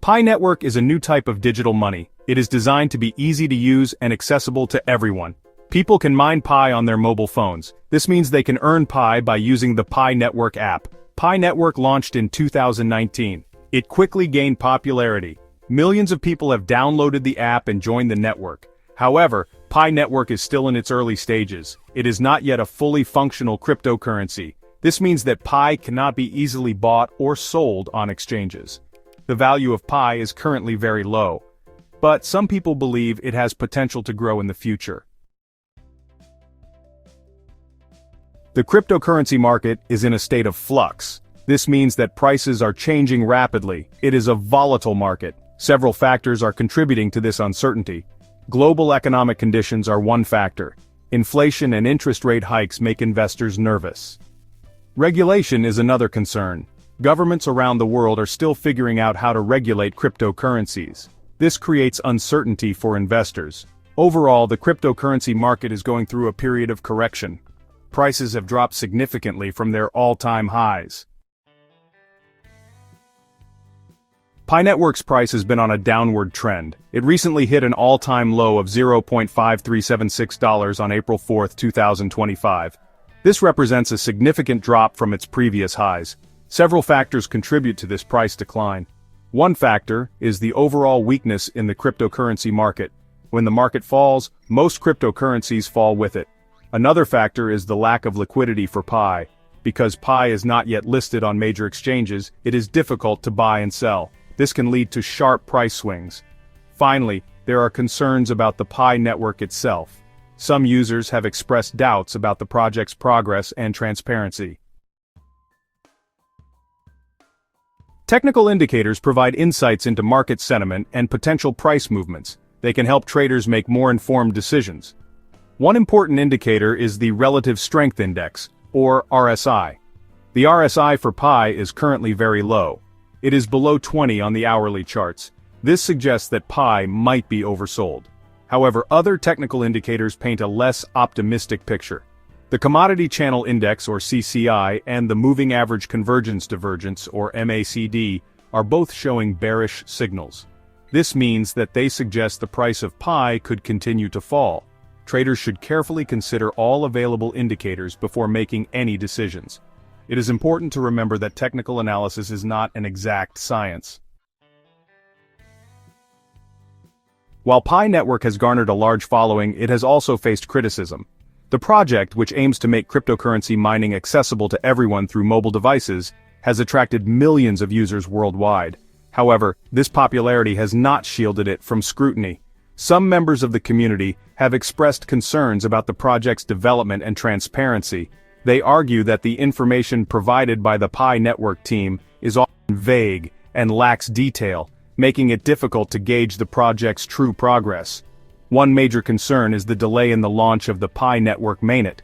PiNetwork is a new type of digital money. It is designed to be easy to use and accessible to everyone. People can mine Pi on their mobile phones. This means they can earn Pi by using the PiNetwork app. PiNetwork launched in 2019. It quickly gained popularity. Millions of people have downloaded the app and joined the network. However, PiNetwork is still in its early stages. It is not yet a fully functional cryptocurrency. This means that Pi cannot be easily bought or sold on exchanges. The value of Pi is currently very low, but some people believe it has potential to grow in the future. The cryptocurrency market is in a state of flux. This means that prices are changing rapidly. It is a volatile market. Several factors are contributing to this uncertainty. Global economic conditions are one factor. Inflation and interest rate hikes make investors nervous. Regulation is another concern. Governments around the world are still figuring out how to regulate cryptocurrencies. This creates uncertainty for investors. Overall, the cryptocurrency market is going through a period of correction. Prices have dropped significantly from their all-time highs. PiNetwork's price has been on a downward trend. It recently hit an all-time low of $0.5376 on April 4, 2025. This represents a significant drop from its previous highs. Several factors contribute to this price decline. One factor is the overall weakness in the cryptocurrency market. When the market falls, most cryptocurrencies fall with it. Another factor is the lack of liquidity for Pi. Because Pi is not yet listed on major exchanges, it is difficult to buy and sell. This can lead to sharp price swings. Finally, there are concerns about the Pi network itself. Some users have expressed doubts about the project's progress and transparency. Technical indicators provide insights into market sentiment and potential price movements. They can help traders make more informed decisions. One important indicator is the Relative Strength Index, or RSI. The RSI for Pi is currently very low. It is below 20 on the hourly charts. This suggests that Pi might be oversold. However, other technical indicators paint a less optimistic picture. The Commodity Channel Index, or CCI, and the Moving Average Convergence Divergence, or MACD, are both showing bearish signals. This means that they suggest the price of Pi could continue to fall. Traders should carefully consider all available indicators before making any decisions. It is important to remember that technical analysis is not an exact science. While PiNetwork has garnered a large following, it has also faced criticism. The project, which aims to make cryptocurrency mining accessible to everyone through mobile devices, has attracted millions of users worldwide. However, this popularity has not shielded it from scrutiny. Some members of the community have expressed concerns about the project's development and transparency. They argue that the information provided by the PiNetwork team is often vague and lacks detail, making it difficult to gauge the project's true progress. One major concern is the delay in the launch of the PiNetwork mainnet.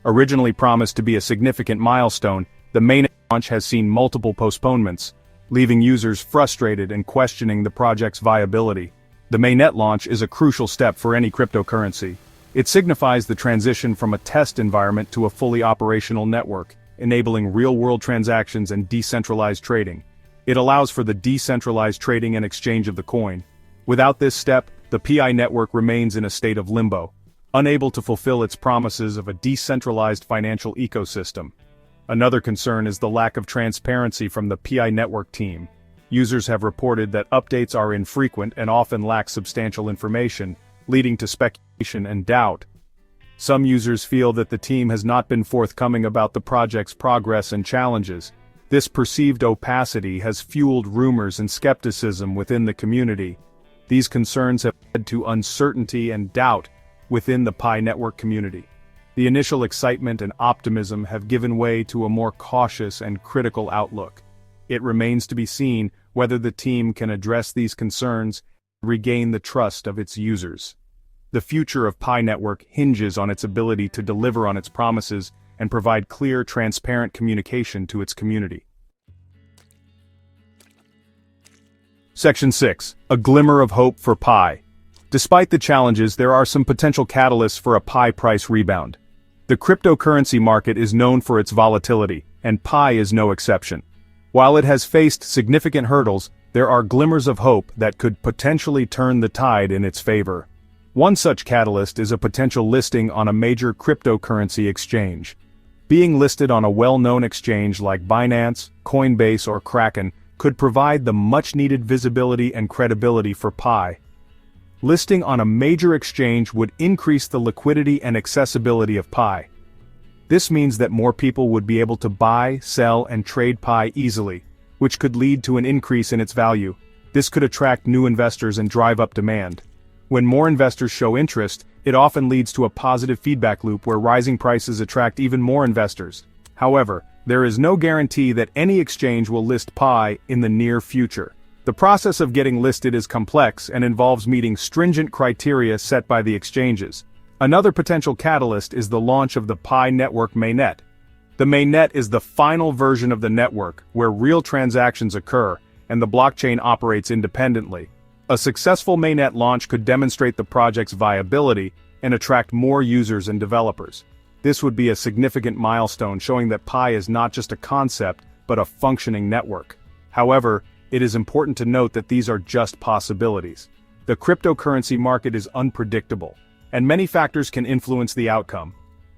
Originally promised to be a significant milestone, the mainnet launch has seen multiple postponements, leaving users frustrated and questioning the project's viability. The mainnet launch is a crucial step for any cryptocurrency. It signifies the transition from a test environment to a fully operational network, enabling real-world transactions and decentralized trading. It allows for the decentralized trading and exchange of the coin. Without this step, the PiNetwork remains in a state of limbo, unable to fulfill its promises of a decentralized financial ecosystem. Another concern is the lack of transparency from the PiNetwork team. Users have reported that updates are infrequent and often lack substantial information, leading to speculation and doubt. Some users feel that the team has not been forthcoming about the project's progress and challenges. This perceived opacity has fueled rumors and skepticism within the community. These concerns have led to uncertainty and doubt within the PiNetwork community. The initial excitement and optimism have given way to a more cautious and critical outlook. It remains to be seen whether the team can address these concerns and regain the trust of its users. The future of PiNetwork hinges on its ability to deliver on its promises and provide clear, transparent communication to its community. Section 6. A glimmer of hope for Pi. Despite the challenges, there are some potential catalysts for a Pi price rebound. The cryptocurrency market is known for its volatility, and Pi is no exception. While it has faced significant hurdles, there are glimmers of hope that could potentially turn the tide in its favor. One such catalyst is a potential listing on a major cryptocurrency exchange. Being listed on a well-known exchange like Binance, Coinbase, or Kraken could provide the much-needed visibility and credibility for Pi. Listing on a major exchange would increase the liquidity and accessibility of Pi. This means that more people would be able to buy, sell, and trade Pi easily, which could lead to an increase in its value. This could attract new investors and drive up demand. When more investors show interest, it often leads to a positive feedback loop where rising prices attract even more investors. However, there is no guarantee that any exchange will list Pi in the near future. The process of getting listed is complex and involves meeting stringent criteria set by the exchanges. Another potential catalyst is the launch of the PiNetwork mainnet. The mainnet is the final version of the network where real transactions occur and the blockchain operates independently. A successful mainnet launch could demonstrate the project's viability and attract more users and developers. This would be a significant milestone showing that Pi is not just a concept, but a functioning network. However, it is important to note that these are just possibilities. The cryptocurrency market is unpredictable, and many factors can influence the outcome.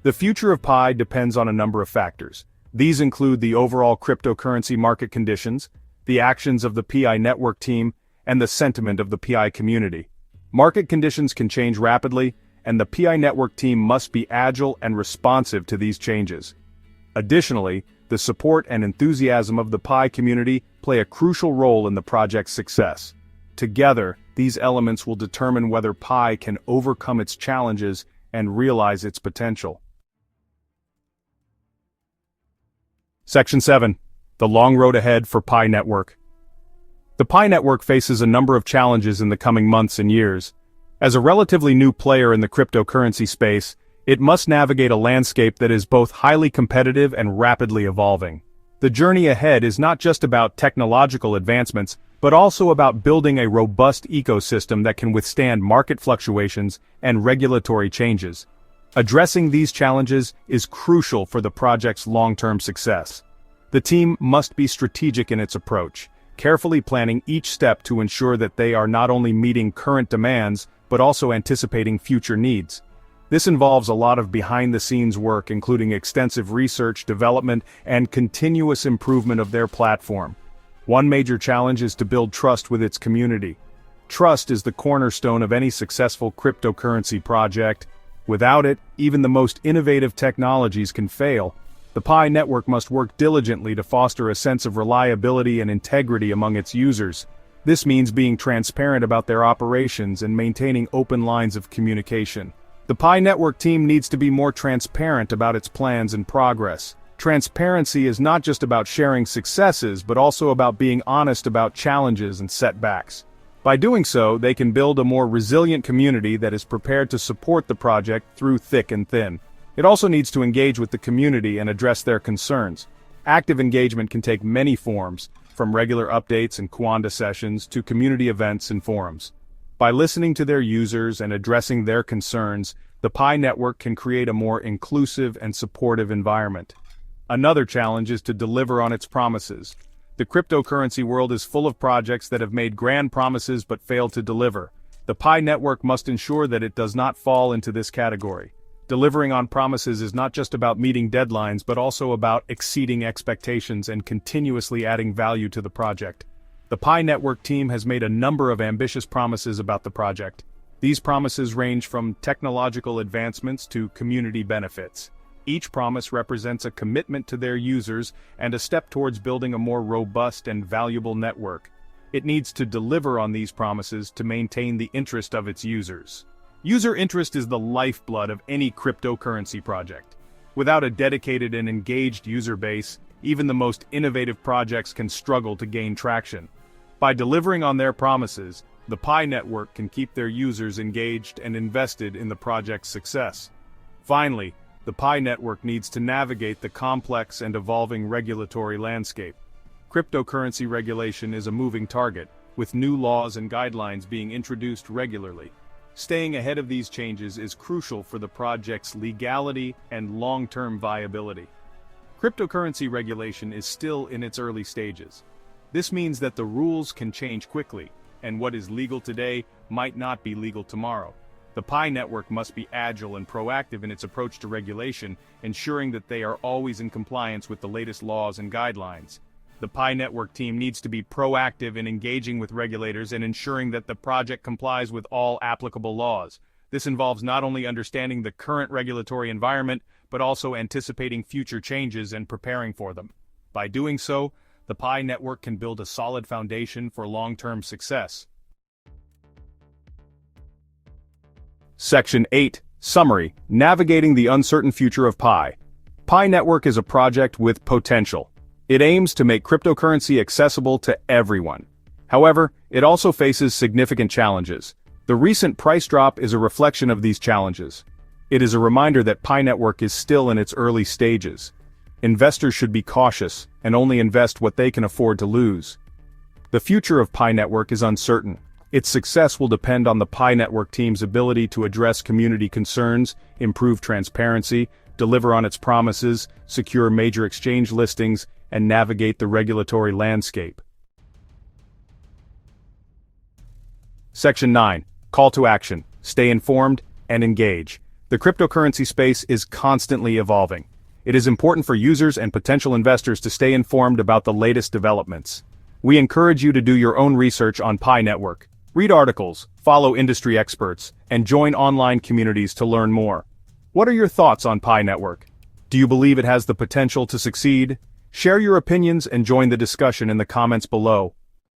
The future of Pi depends on a number of factors. These include the overall cryptocurrency market conditions, the actions of the PiNetwork team, and the sentiment of the Pi community. Market conditions can change rapidly, and the PiNetwork team must be agile and responsive to these changes. Additionally, the support and enthusiasm of the Pi community play a crucial role in the project's success. Together, these elements will determine whether Pi can overcome its challenges and realize its potential. Section 7. The long road ahead for PiNetwork. The PiNetwork faces a number of challenges in the coming months and years. As a relatively new player in the cryptocurrency space, it must navigate a landscape that is both highly competitive and rapidly evolving. The journey ahead is not just about technological advancements, but also about building a robust ecosystem that can withstand market fluctuations and regulatory changes. Addressing these challenges is crucial for the project's long-term success. The team must be strategic in its approach, carefully planning each step to ensure that they are not only meeting current demands, but also anticipating future needs. This involves a lot of behind-the-scenes work, including extensive research, development, and continuous improvement of their platform. One major challenge is to build trust with its community. Trust is the cornerstone of any successful cryptocurrency project. Without it, even the most innovative technologies can fail. The PiNetwork must work diligently to foster a sense of reliability and integrity among its users. This means being transparent about their operations and maintaining open lines of communication. The PiNetwork team needs to be more transparent about its plans and progress. Transparency is not just about sharing successes, but also about being honest about challenges and setbacks. By doing so, they can build a more resilient community that is prepared to support the project through thick and thin. It also needs to engage with the community and address their concerns. Active engagement can take many forms, from regular updates and Quanda sessions to community events and forums. By listening to their users and addressing their concerns, the PiNetwork can create a more inclusive and supportive environment. Another challenge is to deliver on its promises. The cryptocurrency world is full of projects that have made grand promises but failed to deliver. The PiNetwork must ensure that it does not fall into this category. Delivering on promises is not just about meeting deadlines, but also about exceeding expectations and continuously adding value to the project. The PiNetwork team has made a number of ambitious promises about the project. These promises range from technological advancements to community benefits. Each promise represents a commitment to their users and a step towards building a more robust and valuable network. It needs to deliver on these promises to maintain the interest of its users. User interest is the lifeblood of any cryptocurrency project. Without a dedicated and engaged user base, even the most innovative projects can struggle to gain traction. By delivering on their promises, the PiNetwork can keep their users engaged and invested in the project's success. Finally, the PiNetwork needs to navigate the complex and evolving regulatory landscape. Cryptocurrency regulation is a moving target, with new laws and guidelines being introduced regularly. Staying ahead of these changes is crucial for the project's legality and long-term viability. Cryptocurrency regulation is still in its early stages. This means that the rules can change quickly, and what is legal today might not be legal tomorrow. The PiNetwork must be agile and proactive in its approach to regulation, ensuring that they are always in compliance with the latest laws and guidelines. The PiNetwork team needs to be proactive in engaging with regulators and ensuring that the project complies with all applicable laws. This involves not only understanding the current regulatory environment, but also anticipating future changes and preparing for them. By doing so, the PiNetwork can build a solid foundation for long-term success. Section 8. Summary: Navigating the Uncertain Future of Pi. PiNetwork is a project with potential. It aims to make cryptocurrency accessible to everyone. However, it also faces significant challenges. The recent price drop is a reflection of these challenges. It is a reminder that PiNetwork is still in its early stages. Investors should be cautious and only invest what they can afford to lose. The future of PiNetwork is uncertain. Its success will depend on the PiNetwork team's ability to address community concerns, improve transparency, deliver on its promises, secure major exchange listings, and navigate the regulatory landscape. Section 9. Call to action: Stay informed and engage. The cryptocurrency space is constantly evolving. It is important for users and potential investors to stay informed about the latest developments. We encourage you to do your own research on PiNetwork. Read articles, follow industry experts, and join online communities to learn more. What are your thoughts on PiNetwork? Do you believe it has the potential to succeed? Share your opinions and join the discussion in the comments below.